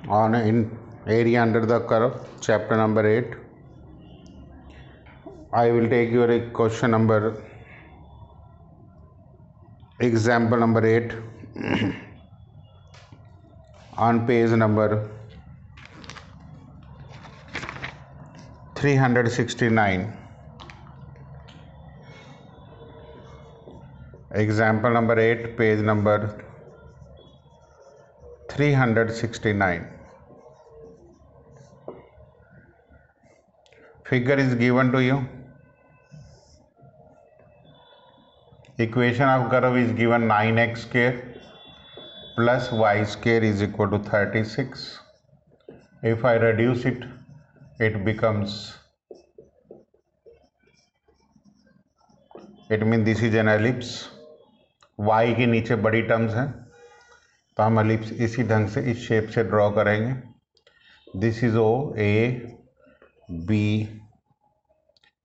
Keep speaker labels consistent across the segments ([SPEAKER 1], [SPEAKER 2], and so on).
[SPEAKER 1] on in area under the curve, chapter number 8. I will take your question number, example number 8 on page number 369. Example number 8, page number 369. Figure is given to you. Equation of curve is given 9x square plus y square is equal to 36. If I reduce it, it becomes, it means this is an ellipse. y के नीचे बड़ी terms हैं तो हम ellipse इसी ढंग से इस शेप से ड्रॉ करेंगे. This is O A B,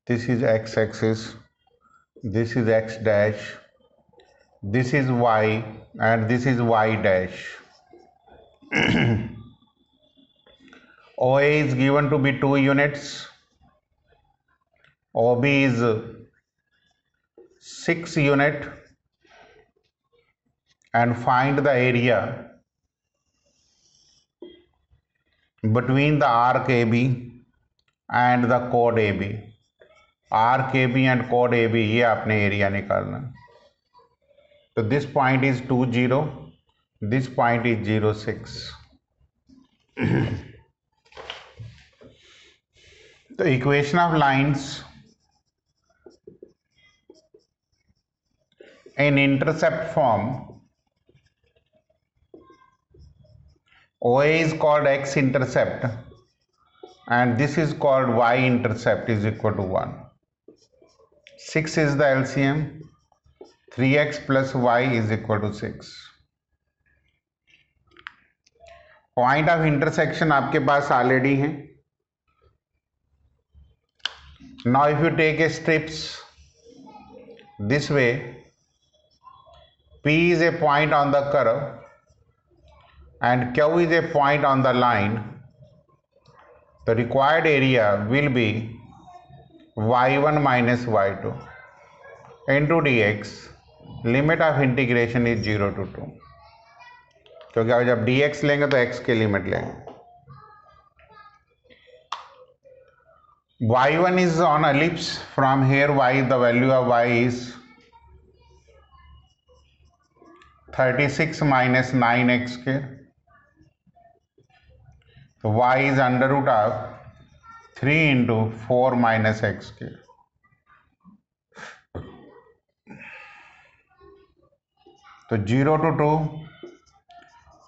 [SPEAKER 1] this is x axis, this is x dash, this is y and this is y dash. OA is given to be 2 units, OB is 6 unit, and find the area between the arc AB and the chord AB. Arc AB and chord AB ये आपने area निकालना. तो this point is 2 0, this point is 0 6. The equation of lines in intercept form, OA is called x intercept and this is called y intercept is equal to 1. 6 is the LCM, 3x plus y is equal to 6. Point of intersection आपके पास already है. Now if you take a strips this way, P is a point on the curve and Q is a point on the line. The required area will be y1 minus y2 into dx. Limit of integration is 0 to 2. क्योंकि अब जब dx लेंगे तो x के limit लेंगे. y1 is on ellipse. From here y, the value of y is 36 minus 9x square. So y is under root of 3 into 4 minus x square. तो 0 to 2,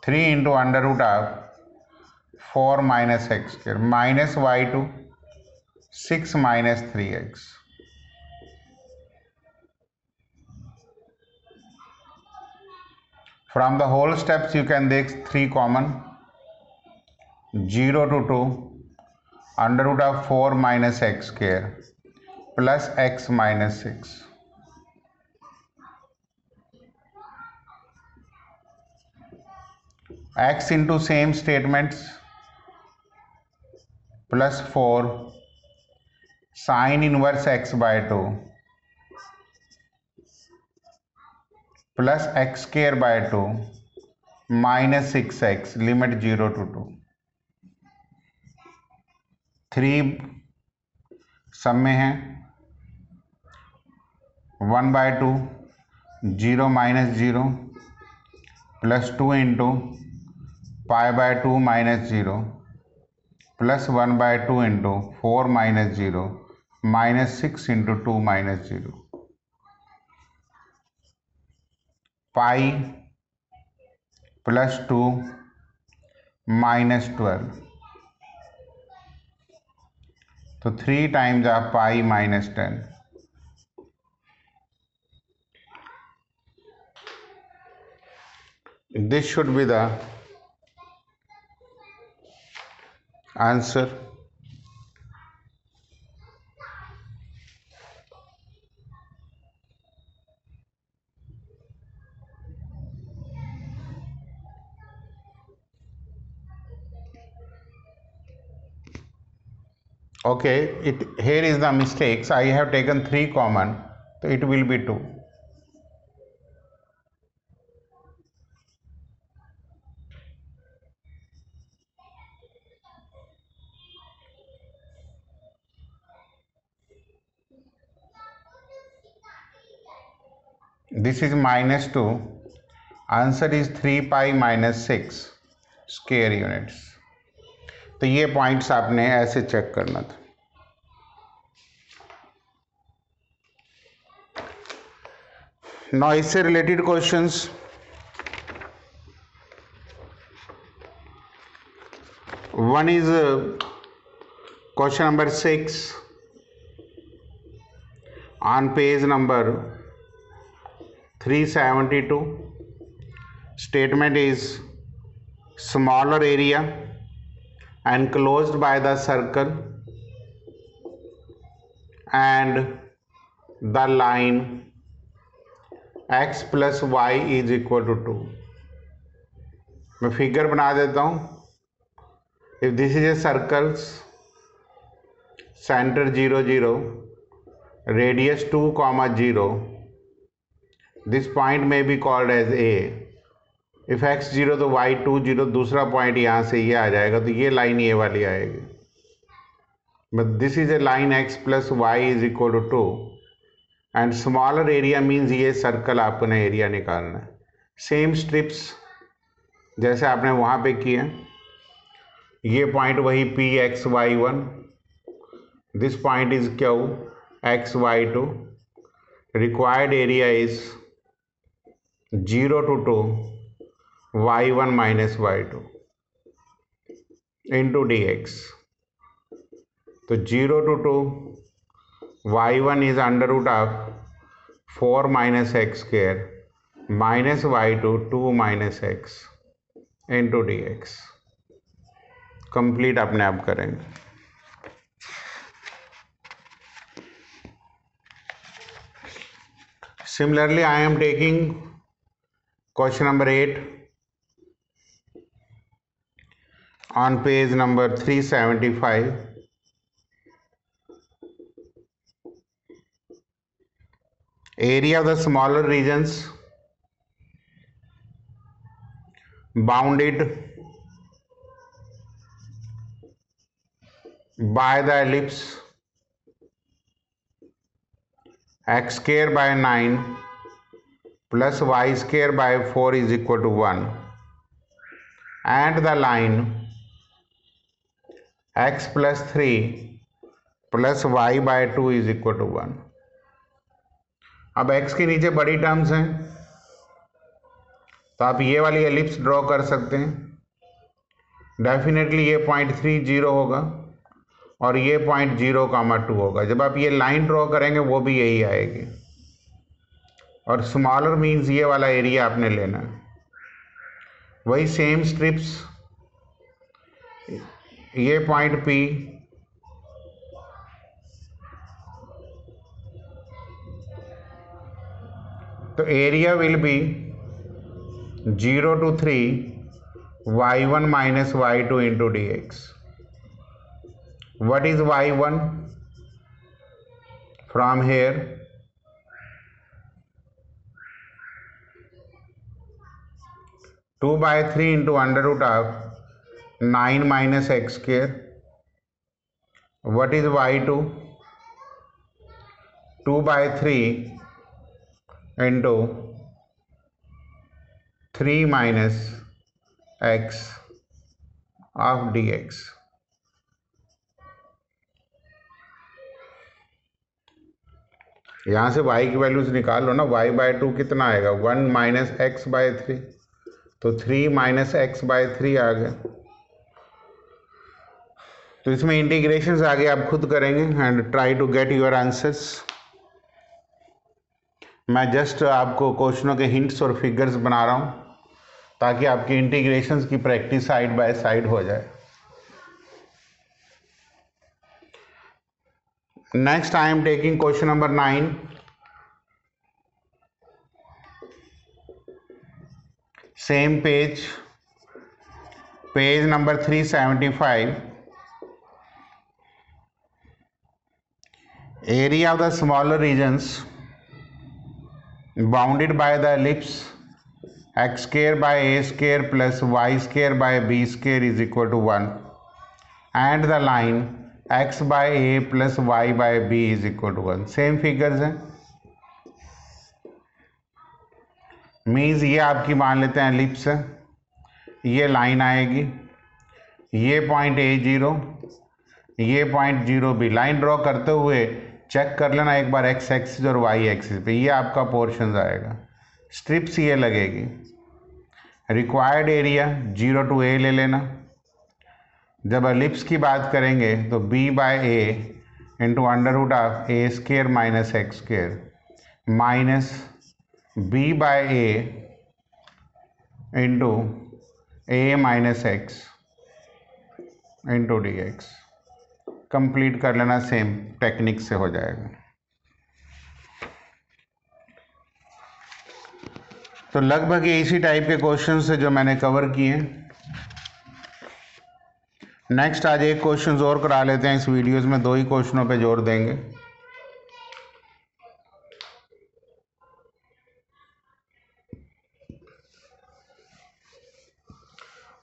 [SPEAKER 1] 3 into under root of 4 minus x square minus y2, 6 minus 3x. From the whole steps you can take 3 common. 0 to 2 under root of 4 minus x square plus x minus 6. X into same statements plus 4 sin inverse x by 2 plus x square by 2 minus 6x, limit 0 to 2. 3 सब में है 1 by 2, 0 minus 0 plus 2 into pi by 2 minus 0 plus 1 by 2 into 4 minus 0 minus 6 into 2 minus 0. Pi plus 2 minus 12. So 3 times of pi minus 10. This should be the answer. Okay, here is the mistakes. I have taken 3 common, so it will be 2. This is -2. Answer is 3 pi -6 square units. तो ये points आपने ऐसे check करना था. Now इससे related questions. One is question number 6 on page number 372. Statement is smaller area enclosed by the circle and the line x plus y is equal to 2. मैं figure बना देता हूँ. If this is a circle, center 0 0, radius 2, 0, this point may be called as A. If x 0 तो y 2 0, दूसरा point यहाँ से ये आ जाएगा, तो ये लाइन ये वाली आएगी. But this is a line x plus y is equal to 2 and smaller area means ये सर्कल आपको ना एरिया निकालना है. सेम स्ट्रिप्स जैसे आपने वहाँ पे किए. ये पॉइंट वही P x y 1, this point is Q x y 2. Required area is 0 to 2 y1 minus y2 into dx. तो 0 to 2 y1 is under root of 4 minus x square minus y2 2 minus x into dx. Complete अपने आप करेंगे. Similarly, I am taking question number 8 on page number 375. Area of the smaller regions bounded by the ellipse x square by 9 plus y square by 4 is equal to 1 and the line x plus 3 plus y by 2 is equal to 1. अब x के नीचे बड़ी terms हैं, तो आप ये वाली ellipse draw कर सकते हैं. डेफिनेटली ये पॉइंट 3 0 होगा और ये पॉइंट 0, 2 होगा. जब आप ये लाइन ड्रॉ करेंगे वो भी यही आएगी. और स्मॉलर मीन्स ये वाला एरिया आपने लेना है. वही सेम स्ट्रिप्स, ये पॉइंट P, तो area will be 0 to 3 y1 minus y2 into dx. What is y1? From here 2 by 3 into under root of 9 minus x square. What is y2? 2 by 3 into 3 minus x of dx. यहाँ से y की values निकाल लो ना. y by 2 कितना आएगा? 1 minus x by 3, तो 3 minus x by 3 आ गया. तो इसमें इंटीग्रेशंस आगे आप खुद करेंगे and try to get your answers. मैं जस्ट आपको क्वेश्चनों के हिंट्स और फिगर्स बना रहा हूँ ताकि आपकी इंटीग्रेशंस की प्रैक्टिस साइड बाय साइड हो जाए. Next I am taking question number 9. Same page number 375. area of the smaller regions bounded by the ellipse x square by a square plus y square by b square is equal to 1 and the line x by a plus y by b is equal to 1. Same figures हैं, means ये आपकी मान लेते हैं ellipse है, ये line आएगी, ये पॉइंट A0, ये पॉइंट 0B। लाइन ड्रॉ करते हुए चेक कर लेना एक बार x एक्सिस और y एक्सिस पे, ये आपका पोर्शन आएगा, स्ट्रिप्स ये लगेगी। रिक्वायर्ड एरिया 0 to a ले लेना। जब एलिप्स की बात करेंगे तो b by a into under root of a square minus x square minus b by a into a minus x into d x. Complete कर लेना, सेम टेक्निक से हो जाएगा। तो लगभग इसी टाइप के क्वेश्चन से जो मैंने कवर किए हैं। नेक्स्ट आज एक क्वेश्चन और करा लेते हैं, इस वीडियोस में 2 ही क्वेश्चनों पे जोर देंगे।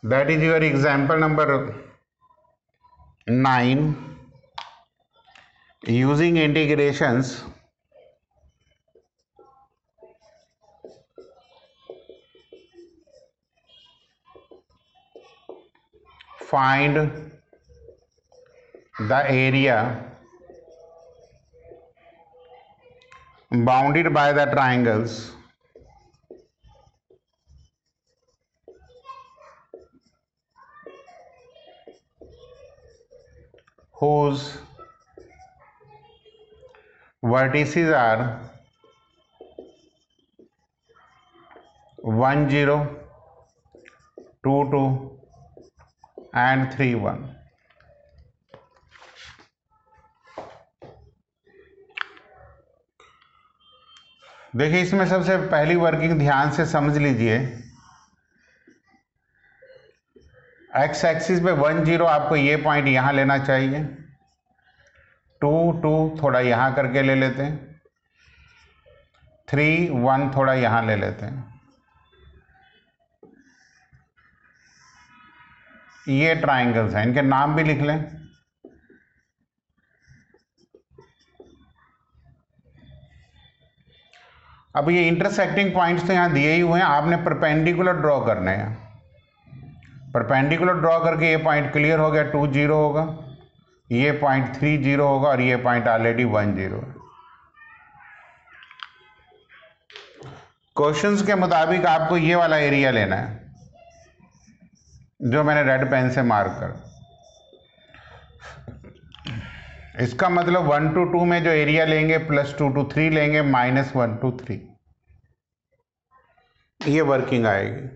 [SPEAKER 1] That is your example number 9 using integrations find the area bounded by the triangles whose vertices are 1 0 2 2 and 3 1। देखिए इसमें सबसे पहली वर्किंग ध्यान से समझ लीजिए। एक्स एक्सिस पे 1 0 आपको ये पॉइंट यहां लेना चाहिए, 2 2 थोड़ा यहां करके ले लेते हैं, 3 1 थोड़ा यहां ले लेते हैं। ये ट्राइंगल्स हैं, इनके नाम भी लिख लें। अब ये इंटरसेक्टिंग पॉइंट्स तो यहाँ दिए ही हुए हैं, आपने परपेंडिकुलर ड्रॉ करने हैं। परपेंडिकुलर ड्रॉ करके ये पॉइंट क्लियर हो गया, 2 0 होगा, ये पॉइंट 3 0 होगा और ये पॉइंट ऑलरेडी 1 0 है। क्वेश्चंस के मुताबिक आपको ये वाला एरिया लेना है जो मैंने रेड पेन से मार्क कर। इसका मतलब 1 to 2 में जो एरिया लेंगे +2 to 3 लेंगे -1 to 3, ये वर्किंग आएगी।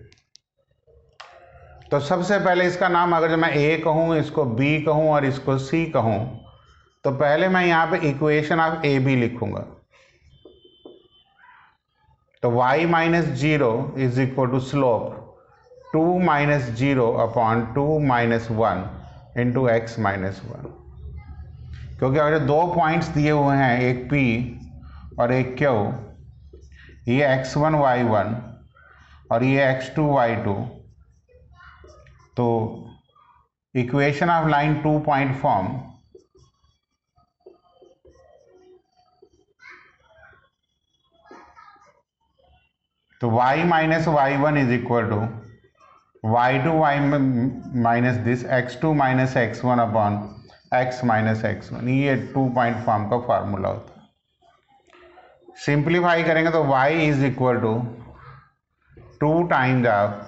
[SPEAKER 1] तो सबसे पहले इसका नाम अगर मैं ए कहूँ, इसको बी कहूँ और इसको सी कहूँ, तो पहले मैं यहाँ पे इक्वेशन ऑफ ए बी लिखूंगा। तो y minus 0 is equal to slope 2 minus 0 upon 2 minus 1 into x minus 1। क्योंकि अगर 2 पॉइंट्स दिए हुए हैं, एक P और एक Q, ये x1 y1 और ये x2 y2, तो equation of line 2 point form तो y minus y1 is equal to y2 y minus this x2 minus x1 upon x minus x1। ये 2 पॉइंट फॉर्म का फार्मूला होता है। सिंप्लीफाई करेंगे तो y is equal to 2 times of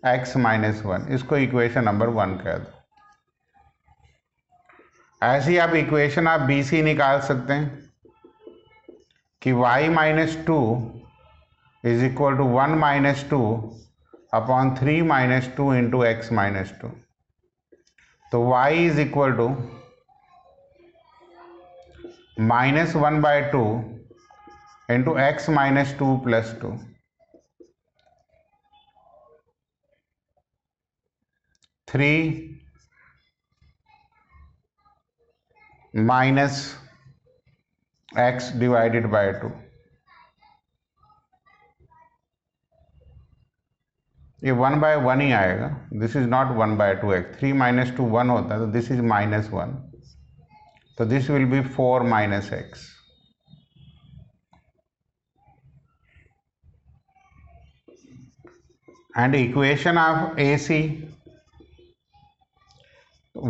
[SPEAKER 1] x minus 1, इसको equation number 1 कह दो। ऐसे ही आप इक्वेशन आप बी सी निकाल सकते हैं कि y minus 2 is equal to 1 minus 2 upon 3 minus 2 into x minus 2। तो y is equal to -1/2 into x minus 2 plus 2। 3 minus x divided by 2। ये 1/1 ही आएगा, दिस इज नॉट 1/2x। 3 - 2 1 होता है, तो दिस इज -1, तो this will be 4 - x। and equation of AC,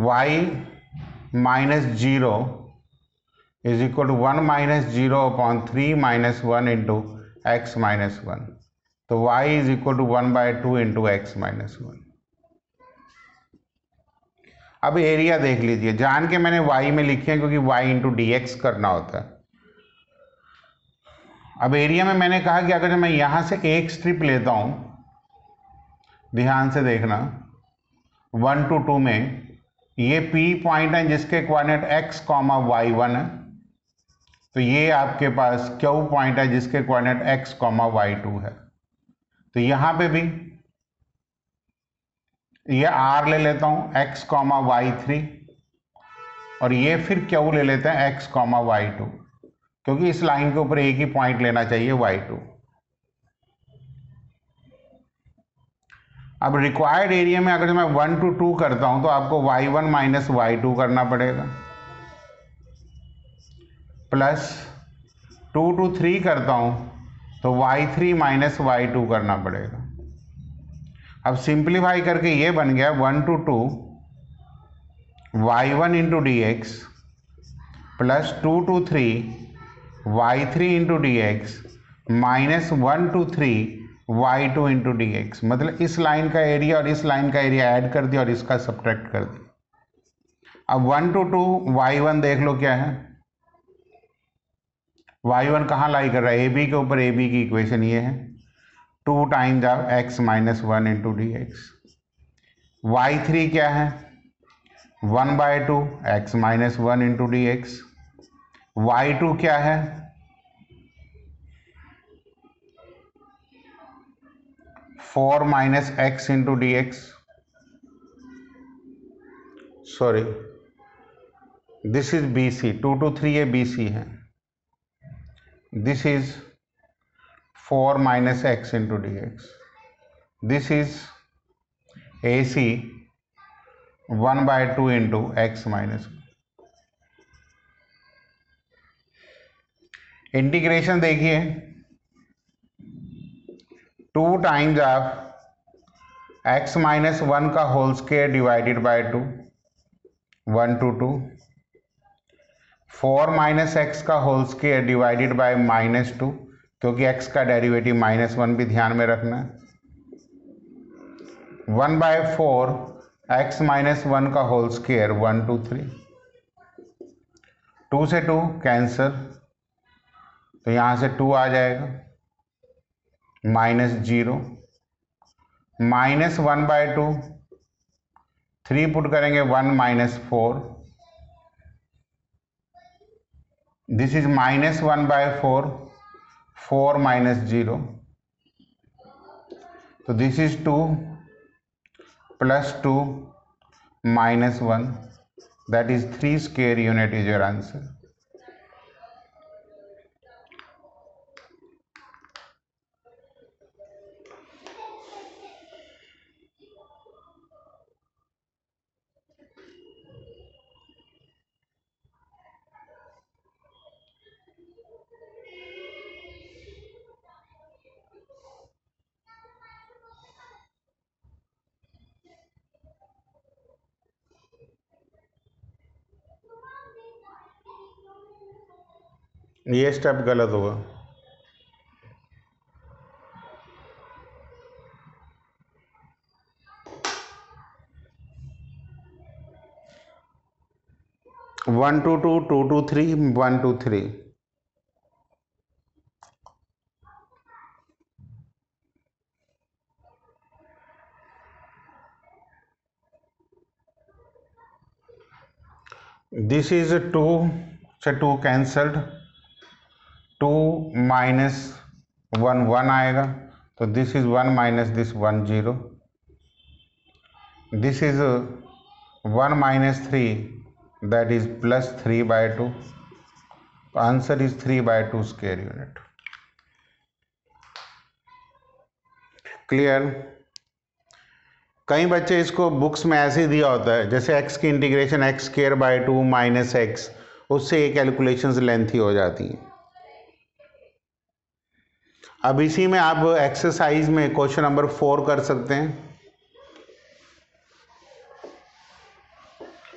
[SPEAKER 1] y minus 0 is equal to 1 minus 0 upon 3 minus 1 into x minus 1, तो y is equal to 1/2 into x minus 1। अब area देख लीजिए, जान के मैंने y में लिखे हैं क्योंकि y इंटू डी एक्स करना होता है। अब एरिया में मैंने कहा कि अगर मैं यहां से एक स्ट्रिप लेता हूं, ध्यान से देखना, 1 to 2 में ये P पॉइंट है जिसके कोऑर्डिनेट x, y1 है, तो ये आपके पास Q पॉइंट है जिसके कोऑर्डिनेट x, y2 है। तो यहां पे भी ये R ले लेता हूं, x, y3, और ये फिर Q ले लेते हैं x, y2, क्योंकि इस लाइन के ऊपर एक ही पॉइंट लेना चाहिए, y2। अब रिक्वायर्ड एरिया में अगर मैं 1 to 2 करता हूं तो आपको y1 माइनस y2 करना पड़ेगा, प्लस 2 to 3 करता हूं तो y3 माइनस y2 करना पड़ेगा। अब सिंप्लीफाई करके ये बन गया 1 to 2 y1 into d x plus 2 to 3 y3 into d x minus 1 to 3 y2 into d x. मतलब इस लाइन का एरिया और इस लाइन का एरिया ऐड कर दिया और इसका सब्ट्रैक्ट कर दिया। अब 1 to 2 y1 देख लो क्या है, y1 कहाँ लाई कर रहा है, ए बी के ऊपर। ए बी की इक्वेशन ये है 2 times of x minus 1 into d x. y3 क्या है 1/2 x minus 1 into d x. y2 क्या है 4 minus x into d x. Sorry, this is B C, 2 to 3 ये बी सी है। This is 4 minus x into d x. This is A C 1/2 into x minus. Integration देखिए, 2 times of x minus 1 का whole square divided by 2, 1 to 2, 4 minus x का whole square divided by -2, क्योंकि x का derivative -1 भी ध्यान में रखना है। 1/4 x माइनस 1 का होल स्क्वायर 1 to 3, 2 से 2 कैंसिल, तो यहां से 2 आ जाएगा, -0, -1/2, 3 पुट करेंगे 1 - 4, दिस इज -1/4, 4 - 0, तो this is 2 + 2 -1, that is 3 square unit is your answer। ये स्टेप गलत होगा। One to two, 2 to 3, 1 to 3। This is 2 से 2 कैंसल्ड, 2 - 1 1 आएगा, तो this is 1 minus this 1 0, this is 1 - 3, that is +3/2, तो answer is 3/2 square unit. Clear. कई बच्चे इसको बुक्स में ऐसे ही दिया होता है, जैसे x की इंटीग्रेशन x²/2 माइनस x, उससे ये कैलकुलेशंस लेंथी हो जाती हैं। अब इसी में आप एक्सरसाइज में क्वेश्चन नंबर 4 कर सकते हैं।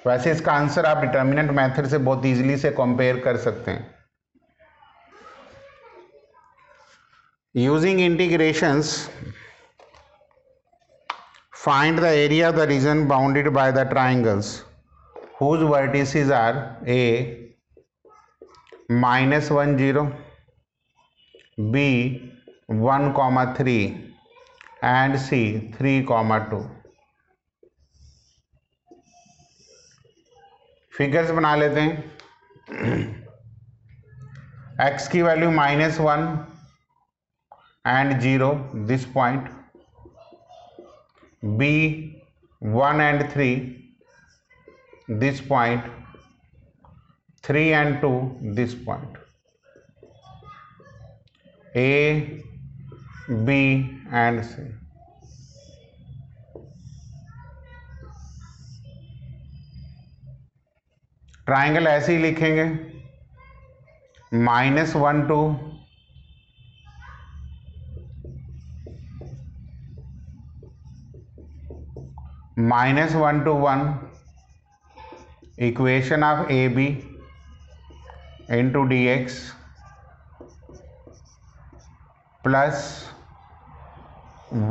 [SPEAKER 1] वैसे इसका आंसर आप डिटर्मिनेंट मेथड से बहुत इजीली से कंपेयर कर सकते हैं। Using integrations find the area of the region bounded by the triangles whose vertices are a -1 0, b 1, 3 and c 3, 2। Figures बना लेते हैं। x की value -1 and 0 this point, b 1 and 3 this point, 3 and 2 this point, a b and c। Triangle ऐसे ही लिखेंगे, -1 2 -1 to 1 equation of AB into dx plus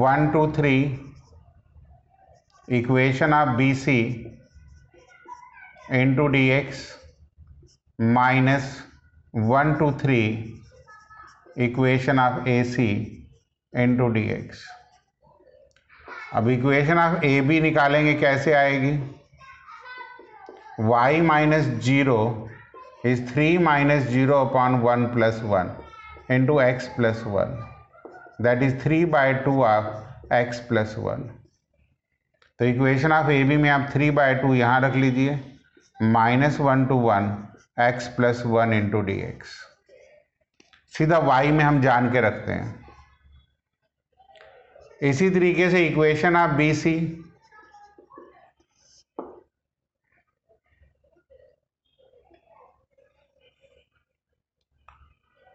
[SPEAKER 1] 1 to 3 equation of BC into dx minus 1 to 3 equation of AC into dx। अब equation of A B निकालेंगे, कैसे आएगी? y minus 0 is 3 minus 0 upon 1 plus 1 into x plus 1, that is 3/2 of x plus 1। तो equation of A B में आप 3/2 यहाँ रख लीजिए, -1 to 1 x plus 1 into d x. सीधा y में हम जान के रखते हैं। इसी तरीके से equation of B C,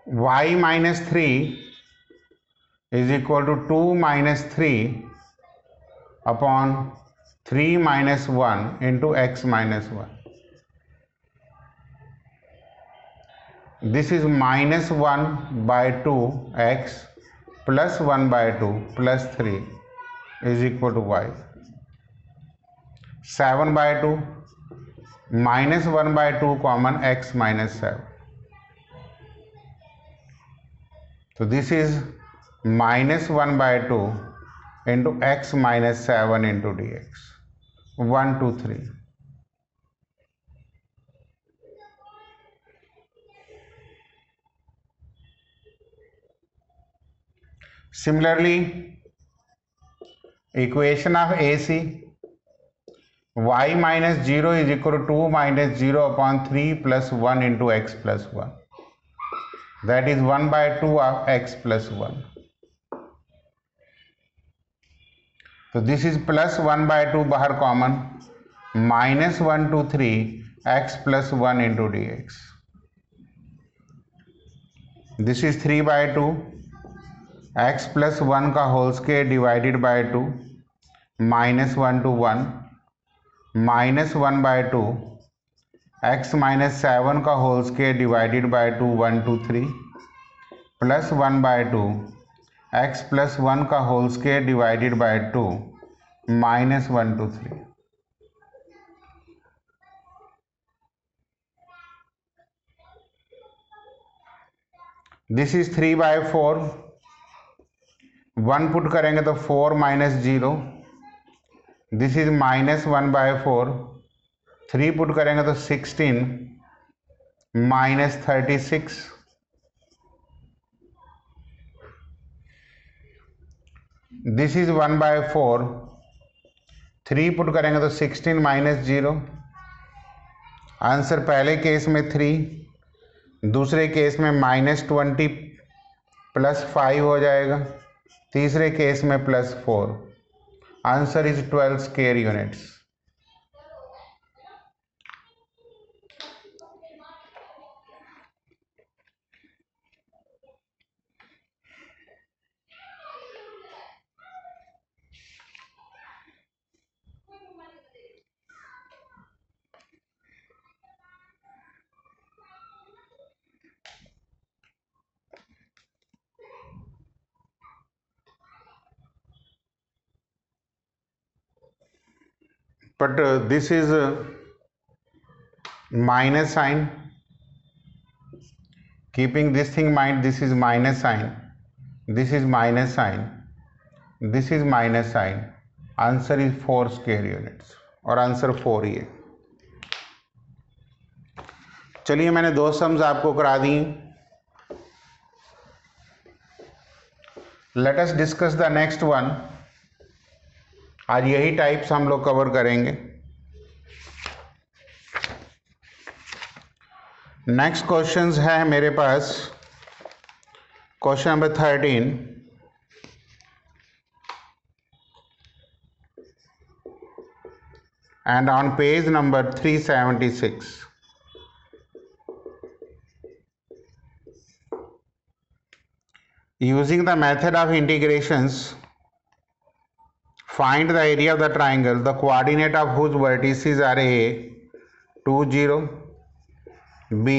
[SPEAKER 1] y minus 3 is equal to 2 minus 3 upon 3 minus 1 into x minus 1। This is -1/2 x plus 1/2 plus 3 is equal to y। 7/2 -1/2 common x minus 7, तो this is -1/2 into x minus 7 into d x, 1 2 3। Similarly, equation of AC, y minus 0 is equal to 2 minus 0 upon 3 plus 1 into x plus 1, that is 1/2 of x plus 1। तो this is plus 1/2 बाहर common, -1 to 3 x plus 1 into dx, this is 3/2 x plus 1 का whole square divided by 2, -1 to 1 -1/2 x minus 7 का whole square divided by 2, 1 2 3 plus 1/2 x plus 1 का whole square divided by 2, -1 2 3। This is 3/4, 1 put करेंगे तो 4 minus 0, this is -1/4, 3 put करेंगे तो 16 -36, this is 1/4, 3 put करेंगे तो 16 -0, answer पहले केस में 3, दूसरे केस में -20 + 5 हो जाएगा, तीसरे केस में +4। Answer is 12 square units. But this is minus sign. Keeping this thing in mind, this is minus sign, this is minus sign, this is minus sign. Answer is 4 square units और answer 4 ही है। चलिए मैंने 2 sums आपको करा दी। Let us discuss the next one. आज यही टाइप्स हम लोग कवर करेंगे। नेक्स्ट क्वेश्चंस है मेरे पास question number 13 and on page number 376. Using the method of integrations, find the area of the triangle, the coordinate of whose vertices are A 2 0, B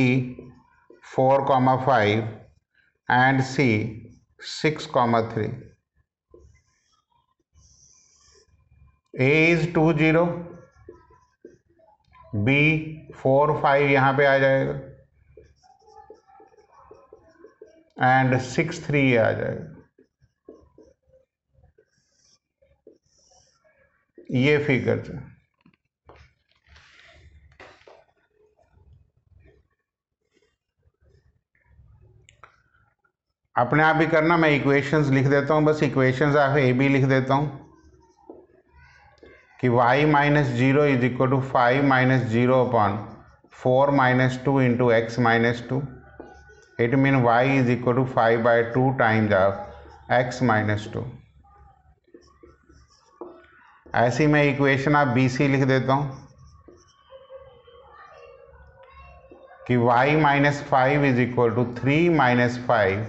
[SPEAKER 1] 4, 5 and C 6, 3. A is 2 0, B 4 5 यहाँ पे आ जाएगा and 6 3 ये आ जाएगा। ये figure है। अपने आप भी करना, मैं इक्वेशंस लिख देता हूँ, बस इक्वेशंस ऑफ ए बी लिख देता हूँ कि y - 0 = 5 - 0 / 4 - 2 × x - 2. It means y = 5/2 times of x - 2. ऐसी मैं इक्वेशन ऑफ बी सी लिख देता हूँ कि y - 5 = 3 - 5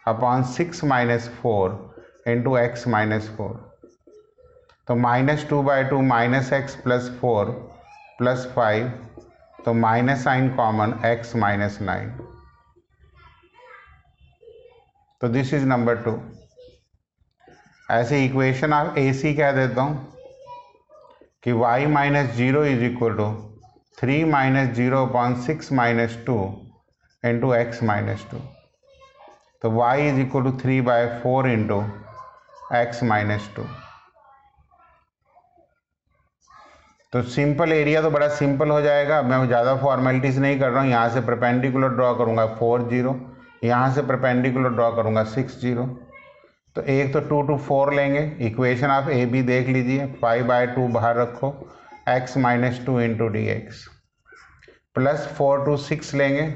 [SPEAKER 1] / 6 - 4 × x - 4. तो -2/2 - x + 4 + 5, तो माइनस साइन कॉमन x - 9, तो दिस इज नंबर 2। ऐसे इक्वेशन ऑफ ए सी कह देता हूँ कि y - 0 = 3 - 0 / 6 - 2 × x - 2, तो y = 3/4 × x - 2। तो सिंपल एरिया तो बड़ा सिंपल हो जाएगा। मैं ज़्यादा फॉर्मेलिटीज़ नहीं कर रहा हूँ। यहाँ से परपेंडिकुलर ड्रॉ करूँगा 4 0, यहाँ से परपेंडिकुलर ड्रॉ करूँगा 6 0। तो एक तो 2 to 4 लेंगे। इक्वेशन आप ए बी देख लीजिए, 5/2 बाहर रखो, x - 2 × dx प्लस 4 to 6 लेंगे।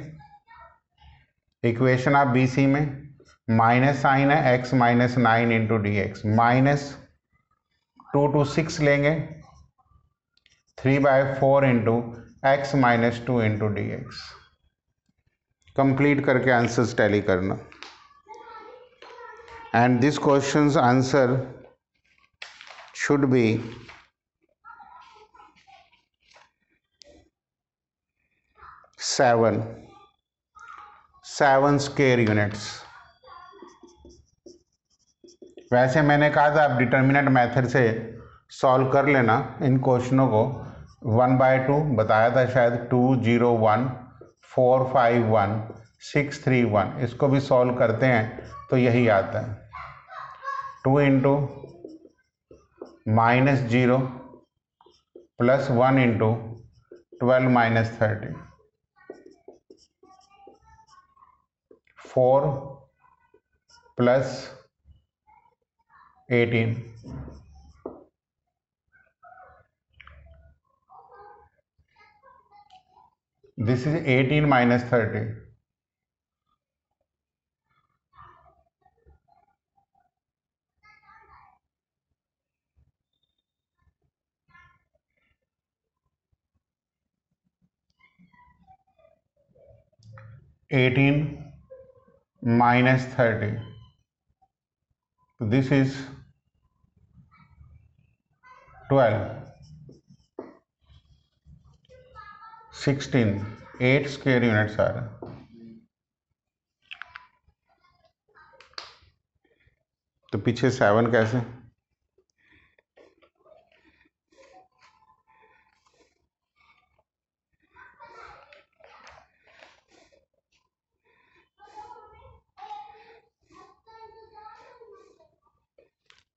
[SPEAKER 1] इक्वेशन आप बी सी में माइनस साइन है, x - 9 × dx माइनस 2 to 6 लेंगे, 3/4 × x - 2 × dx। कंप्लीट करके आंसर्स टैली करना। And this questions answer should be 7 square units. वैसे मैंने कहा था आप डिटर्मिनेंट मेथड से सॉल्व कर लेना इन क्वेश्चनों को। 1/2 बताया था शायद, 2 0 1 4 5 1 6 3 1, इसको भी सॉल्व करते हैं तो यही आता है। 2 × -0 + 1 × 12 - 30, 4 + 18, this is 18 - 30, 18 minus 30. This is 12. 16. 8 square units are. तो पीछे 7 कैसे?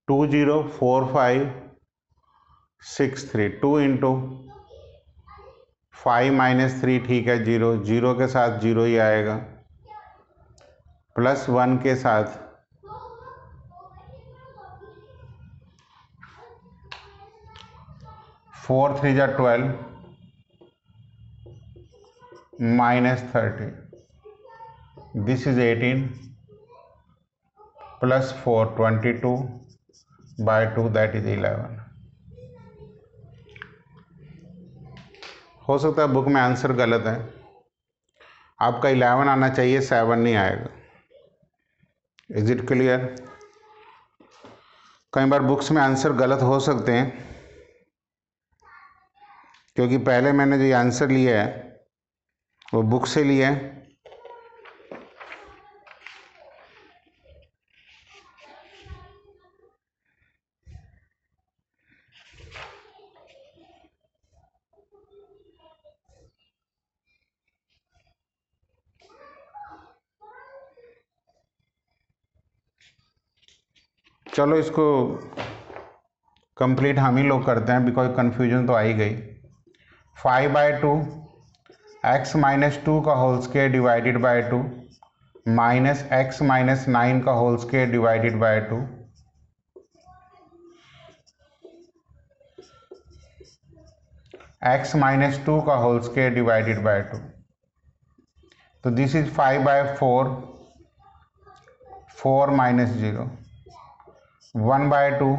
[SPEAKER 1] टू 0 4 5 6 3 2 इंटू 5 माइनस 3 ठीक है 0 0 के साथ 0 ही आएगा प्लस 1 के साथ 4 3 जा 12 minus 30. This is 18 plus 4 22 by 2 that is 11. हो सकता है बुक में आंसर गलत है, आपका 11 आना चाहिए, 7 नहीं आएगा। Is it clear? कई बार बुक्स में आंसर गलत हो सकते हैं क्योंकि पहले मैंने जो आंसर लिया है वो बुक से लिया है। चलो इसको कंप्लीट हम ही लोग करते हैं, बिकॉज कन्फ्यूजन तो आ ही गई। 5/2 x माइनस 2 का whole square divided by 2 minus x minus 9 का whole square divided by 2 x minus 2 का होल स्क्वायर डिवाइडेड बाय 2। तो this is 5/4 4 minus 0 1/2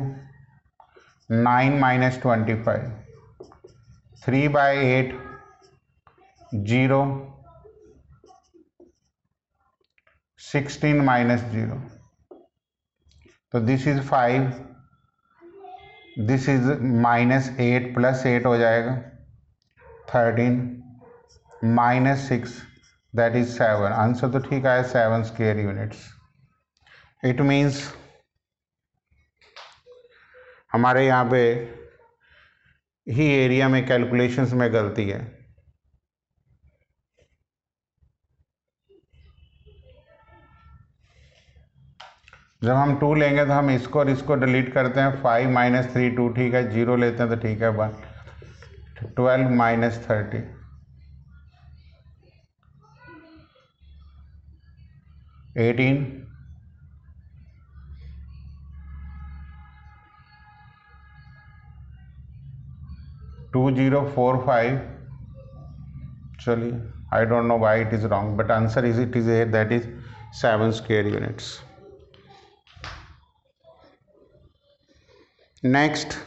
[SPEAKER 1] 9 minus 25 3/8 0 16 minus 0। तो this is 5, this is minus 8 plus 8 हो जाएगा 13 minus 6 that is 7। Answer तो ठीक आया 7 square units. It means हमारे यहाँ पे ही एरिया में कैलकुलेशंस में गलती है। जब हम 2 लेंगे तो हम इसको और इसको डिलीट करते हैं। 5 माइनस 3 2 ठीक है, 0 लेते हैं तो ठीक है 1 12 माइनस 30 18 2 0 4 5। चलिए, I don't know why it is wrong, but answer is it is a that is 7 square units. Next,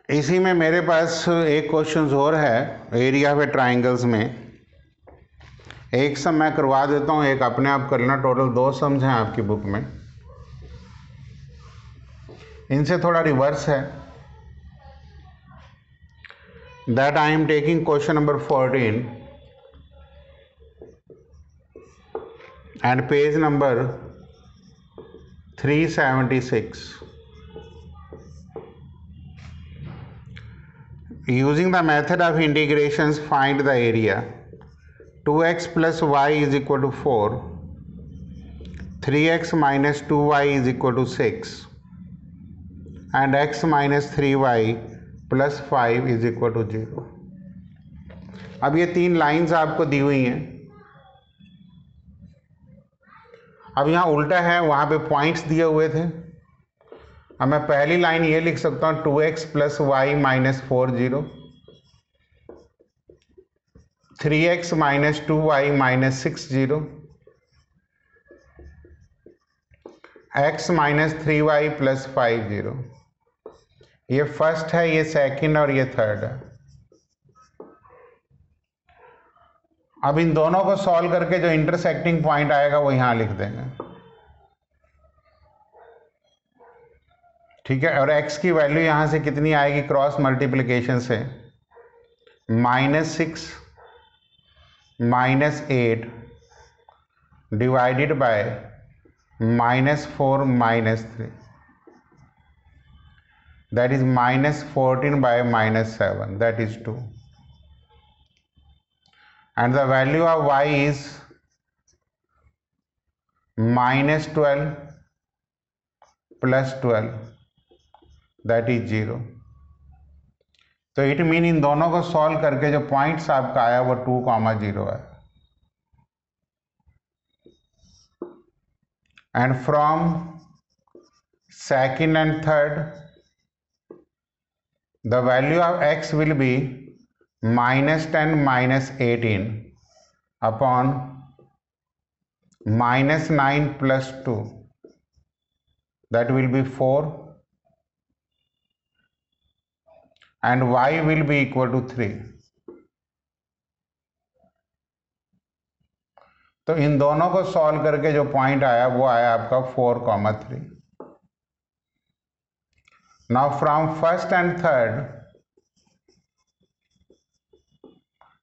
[SPEAKER 1] इसी में मेरे पास एक क्वेश्चन और है एरिया ऑफ ट्राइंगल्स में। एक सम मैं करवा देता हूँ, एक अपने आप करना। टोटल 2 सम्स हैं आपकी बुक में। इनसे थोड़ा रिवर्स है। That I am taking question number 14 and page number 376। Using the method of integrations, find the area. 2x plus y is equal to 4, 3x minus 2y is equal to 6, and x minus 3y plus 5 is equal to 0. अब ये 3 lines आपको दी हुई हैं। अब यहाँ उल्टा है, वहाँ पे पॉइंट्स दिए हुए थे। अब मैं पहली लाइन ये लिख सकता हूँ 2x plus y minus 4 0, 3x minus 2y minus 6 0, x minus 3y plus 5 0। ये फर्स्ट है, ये सेकंड और ये थर्ड है। अब इन दोनों को सॉल्व करके जो इंटरसेक्टिंग पॉइंट आएगा वो यहां लिख देंगे, ठीक है। और x की वैल्यू यहां से कितनी आएगी क्रॉस मल्टीप्लिकेशन से, -6 -8 divided by -4 -3, that is -14 by -7, that is 2, and the value of y is -12 plus 12, that is 0। तो इट मीन इन दोनों को सॉल्व करके जो पॉइंट्स आपका आया वो 2,0 है। And from second and third the value of x will be -10 -18 upon -9 plus 2, that will be 4, and y will be equal to 3। तो इन दोनों को सॉल्व करके जो पॉइंट आया वो आया आपका 4,3। Now from first and third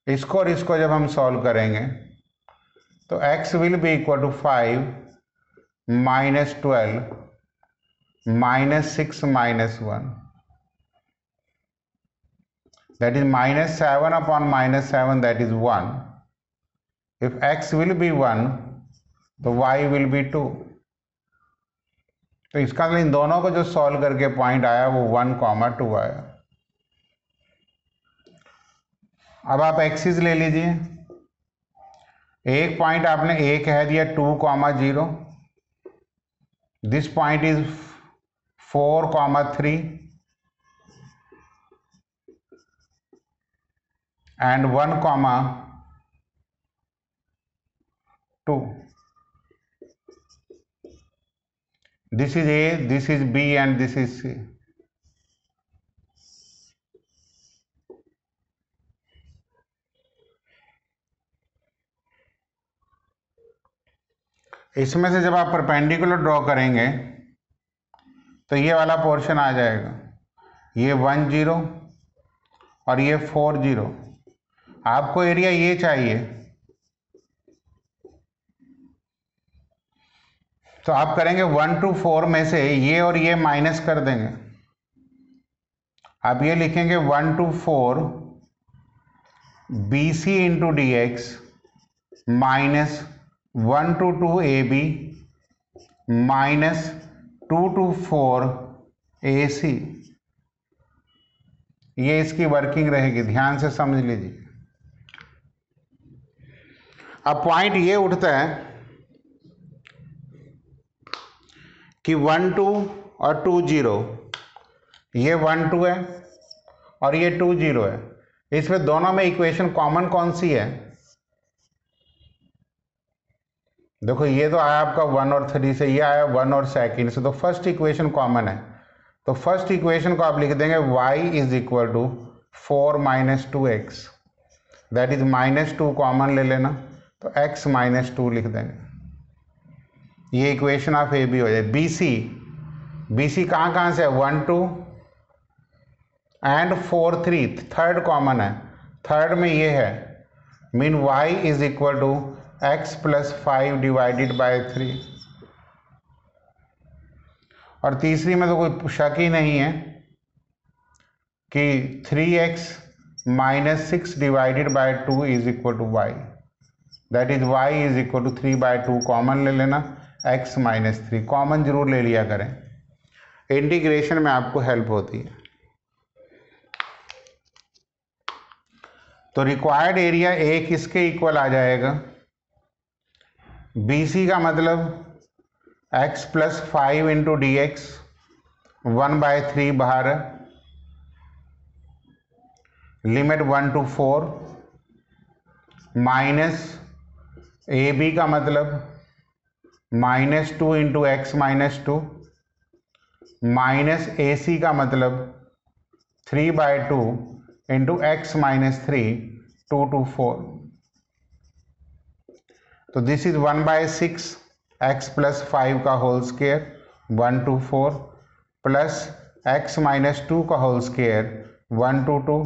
[SPEAKER 1] इसको और इसको जब हम सॉल्व करेंगे तो x will be equal to 5 -12 -6 -1, that is -7 upon -7, that is 1। if x will be 1 तो y will be 2। तो इसका मतलब इन दोनों को जो सॉल्व करके पॉइंट आया वो 1,2 आया। अब आप एक्सिस ले लीजिए, एक पॉइंट आपने ए कह दिया 2,0, this point is 4,3 and 1,2। This is A, this is B and this is C। इसमें से जब आप परपेंडिकुलर ड्रॉ करेंगे तो ये वाला पोर्शन आ जाएगा, ये 1 0 और ये 4 0। आपको एरिया ये चाहिए तो आप करेंगे 1 to 4 में से ये और ये माइनस कर देंगे। आप ये लिखेंगे 1 to 4 BC into DX minus 1 to 2 AB minus 2 to 4 AC। ये इसकी वर्किंग रहेगी, ध्यान से समझ लीजिए। अब पॉइंट ये उठता है कि 1 2 और 2 0, ये 1 2 है और ये 2 0 है। इसमें दोनों में इक्वेशन कॉमन कौन सी है? देखो ये तो आया आपका 1 और 3 से, ये आया 1 और सेकंड से, तो फर्स्ट इक्वेशन कॉमन है। तो फर्स्ट इक्वेशन को आप लिख देंगे y is equal to 4 - 2x, that is -2 common ले लेना तो x - 2 लिख देंगे। ये इक्वेशन ऑफ ए बी हो जाए। बी सी कहाँ से है? 1 2 एंड 4 3, थर्ड कॉमन है, थर्ड में ये है, mean y is equal to x + 5 divided by 3। और तीसरी में तो कोई शक ही नहीं है कि 3x - 6 divided by 2 is equal to y, that is y is equal to 3/2 common ले लेना, x - 3 कॉमन जरूर ले लिया करें, इंटीग्रेशन में आपको हेल्प होती है। तो रिक्वायर्ड एरिया A किसके इक्वल आ जाएगा? BC का मतलब x + 5 इंटू DX 1/3 बाहर, लिमिट 1 to 4, माइनस AB का मतलब -2 इंटू x - 2, माइनस AC का मतलब 3/2 इंटू x माइनस 3 2 to 4. तो दिस इज 1/6 x प्लस 5 का whole square 1 to 4 plus x minus 2 का whole square 1 to 2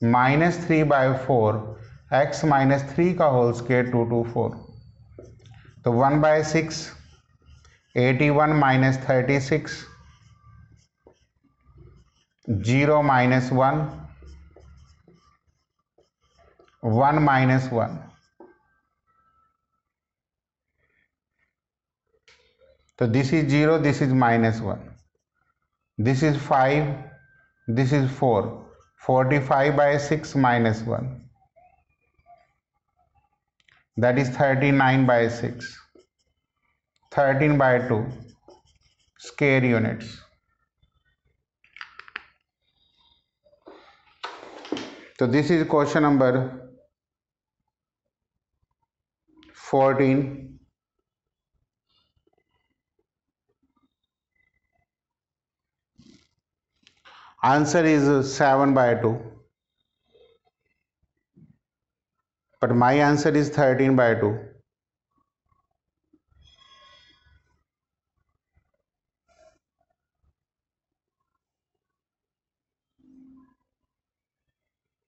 [SPEAKER 1] minus 3/4 x minus 3 का whole square 2 to 4. तो 1/6 81 minus 36 0 minus 1 1 minus 1. तो this is 0 this is minus 1. This is 5 this is 4 45/6 minus 1 that is 39/6 13/2 square units. So this is question number 14. Answer is 7/2, but my answer is 13/2.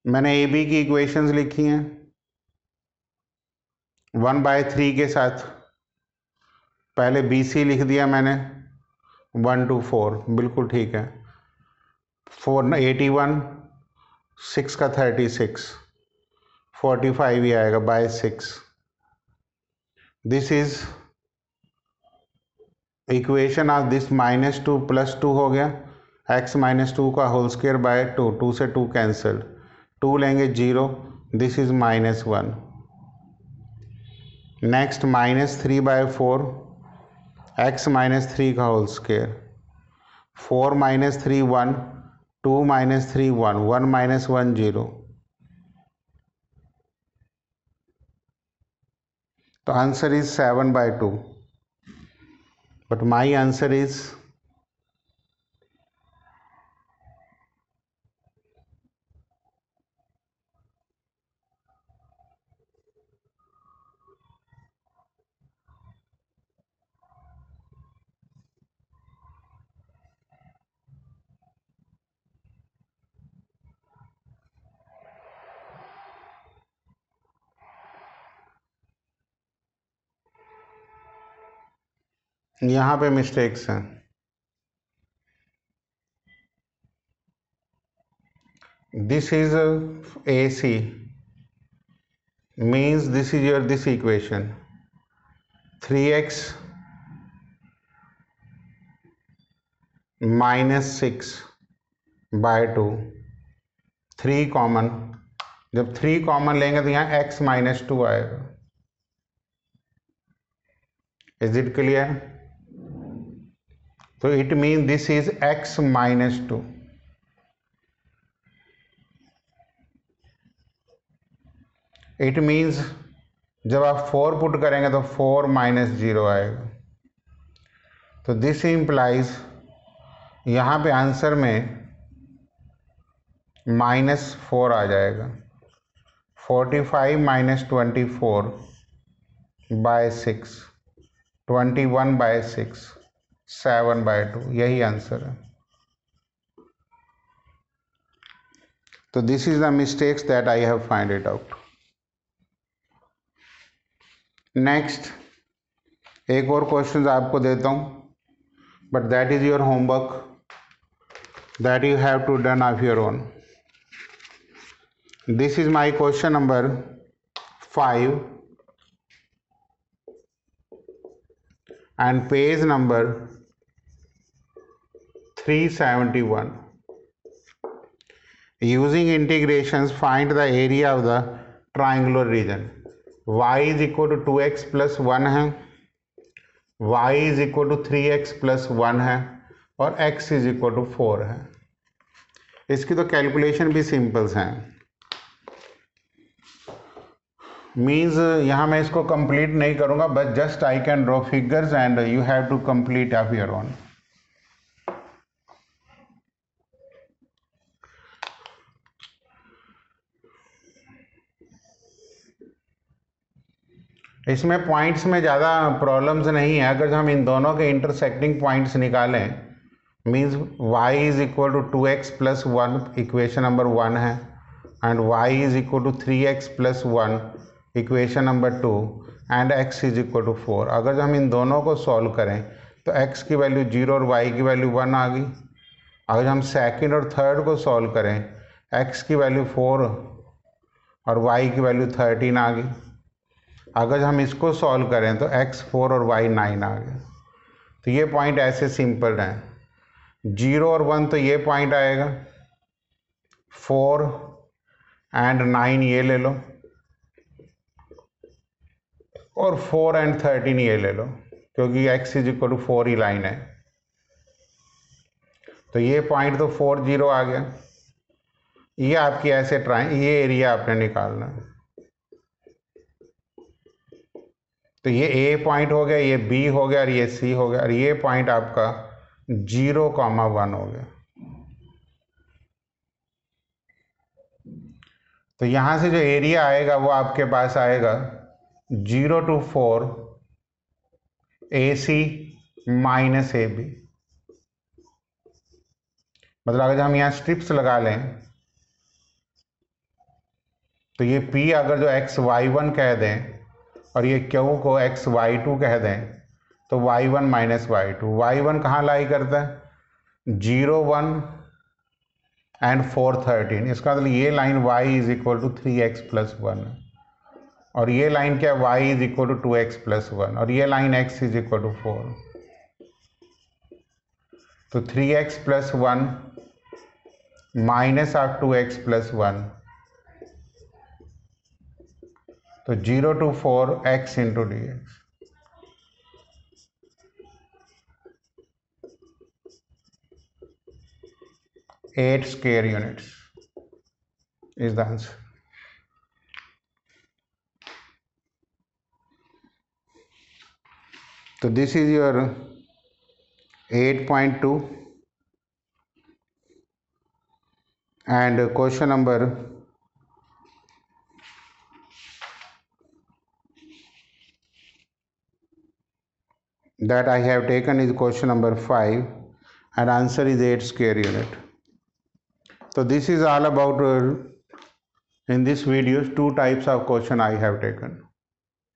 [SPEAKER 1] मैंने A B की equations लिखी हैं 1/3 के साथ. पहले B C लिख दिया मैंने 1 to 4 बिल्कुल ठीक है. 4 81 6 का 36 45 ही आएगा by 6. This is equation of this -2 +2 हो गया x माइनस 2 का होल स्क्वायर बाय 2 2 से 2 कैंसिल 2 लेंगे 0 this is -1. Next -3/4 x minus 3 का whole square 4 minus 3 1 2 minus 3 1 1 minus 1 0. तो answer is 7/2, but my answer is यहाँ पे मिस्टेक्स हैं. दिस इज AC means this is your this equation 3x minus 6/2 3 common. जब 3 कॉमन लेंगे तो यहाँ x माइनस 2 आएगा. Is it clear? तो it mean this is x minus 2. It means जब आप 4 पुट करेंगे तो 4 माइनस 0 आएगा. तो दिस इम्प्लाइज यहाँ पे आंसर में -4 आ जाएगा. 45 माइनस 24 बाय 6 21/6 7/2 यही आंसर है. तो this is the mistakes that I have find it out. Next एक और क्वेश्चन आपको देता हूं, but that is your homework that you have to done of your own. This is my question number 5 and page number 371. Using integrations find the area of the triangular region. Y is equal to 2x plus 1 है, y is equal to 3x plus 1 है और x is equal to 4 है. इसकी तो calculation भी symbols हैं. Means यहाँ मैं इसको कंप्लीट नहीं करूँगा, but just I can draw figures and you have to complete of your own. इसमें पॉइंट्स में ज़्यादा प्रॉब्लम्स नहीं है। अगर हम इन दोनों के इंटरसेक्टिंग पॉइंट्स निकालें, means y is equal to 2x plus 1 equation number 1 है, and y is equal to 3x plus 1 equation number 2, and x is equal to 4। अगर हम इन दोनों को सॉल्व करें तो x की वैल्यू 0 और y की वैल्यू 1 आ गई। अगर हम सेकंड और थर्ड को सॉल्व करें, x की वैल्यू 4 और y की वैल्यू 13 आ गई। अगर हम इसको सॉल्व करें तो x 4 और y 9 आ गया। तो ये पॉइंट ऐसे सिंपल हैं। 0 और 1 तो ये पॉइंट आएगा, 4 एंड 9 ये ले लो, और 4 एंड 13 ये ले लो, क्योंकि x इज इक्वल टू 4 ही लाइन है। तो ये पॉइंट तो 4 0 आ गया। ये आपकी ऐसे ये एरिया आपने निकालना है। तो ये A पॉइंट हो गया, ये B हो गया, और ये C हो गया, और ये पॉइंट आपका 0,1 हो गया। तो यहां से जो एरिया आएगा वो आपके पास आएगा 0 to 4 AC माइनस AB। मतलब अगर हम यहाँ स्ट्रिप्स लगा लें तो ये P अगर जो XY1 कह दें और ये Q को XY2 कह दें तो Y1 माइनस Y2। Y1 कहाँ लाई करता है? 0 1 एंड 4 13। इसका मतलब ये line y is equal to 3x plus 1, और ये लाइन क्या, y is equal to 2x plus 1, और ये line x is equal to 4। तो 3x plus 1 minus of 2x plus 1, तो 0 to 4 x into d x. Eight square units is the answer. So this is your 8.2 and question number that I have taken is question number 5 and answer is 8 square unit. So this is all about in this video 2 types of question I have taken.